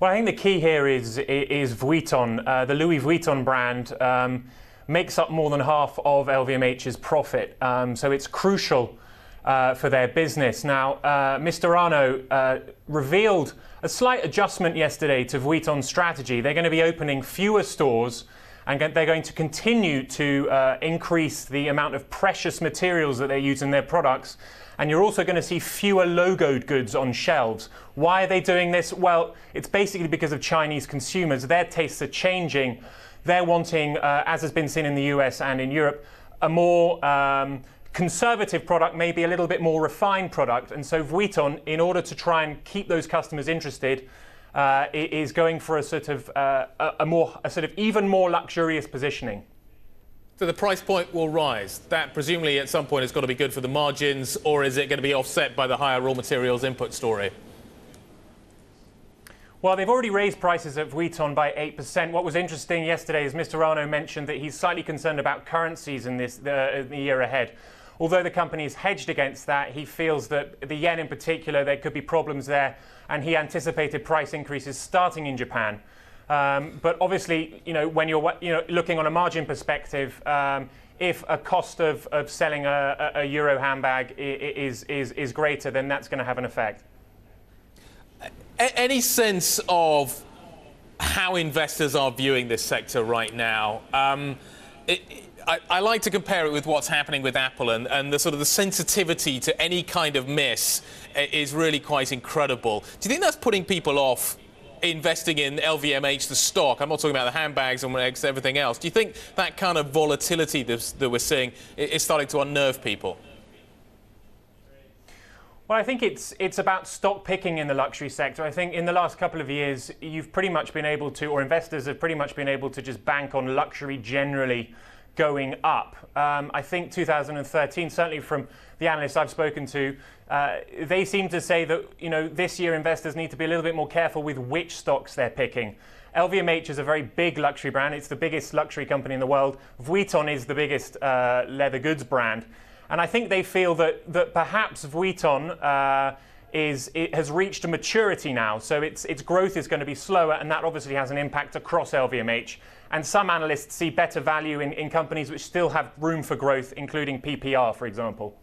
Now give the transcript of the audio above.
Well, I think the key here is Vuitton. The Louis Vuitton brand makes up more than half of LVMH's profit, so it's crucial for their business. Now, Mr. Arnault revealed a slight adjustment yesterday to Vuitton's strategy. They're going to be opening fewer stores, and they're going to continue to increase the amount of precious materials that they use in their products. And you're also going to see fewer logoed goods on shelves. Why are they doing this? Well, it's basically because of Chinese consumers. Their tastes are changing. They're wanting, as has been seen in the US and in Europe, a more conservative product, maybe a little bit more refined product. And so Vuitton, in order to try and keep those customers interested, is going for a sort of even more luxurious positioning. So the price point will rise. That presumably at some point has got to be good for the margins, or is it going to be offset by the higher raw materials input story? Well, they've already raised prices at Vuitton by 8%. What was interesting yesterday is Mr. Arnault mentioned that he's slightly concerned about currencies in the year ahead. Although the company is hedged against that, he feels that the yen in particular, there could be problems there, and he anticipated price increases starting in Japan. But obviously, when you're looking on a margin perspective, if a cost of selling a euro handbag is greater, then that's going to have an effect. Any sense of how investors are viewing this sector right now? I like to compare it with what's happening with Apple, and the sort of the sensitivity to any kind of miss is really quite incredible. Do you think that's putting people off investing in LVMH, the stock? I'm not talking about the handbags and everything else. Do you think that kind of volatility that we're seeing is starting to unnerve people? Well, I think it's about stock picking in the luxury sector. I think in the last couple of years, you've pretty much been able to, or investors have pretty much been able to just bank on luxury generally going up. I think 2013, certainly from the analysts I've spoken to, they seem to say that this year investors need to be a little bit more careful with which stocks they're picking. LVMH is a very big luxury brand. It's the biggest luxury company in the world. Vuitton is the biggest leather goods brand. And I think they feel that perhaps Vuitton has reached a maturity now, so its growth is going to be slower, and that obviously has an impact across LVMH. And some analysts see better value in companies which still have room for growth, including PPR, for example.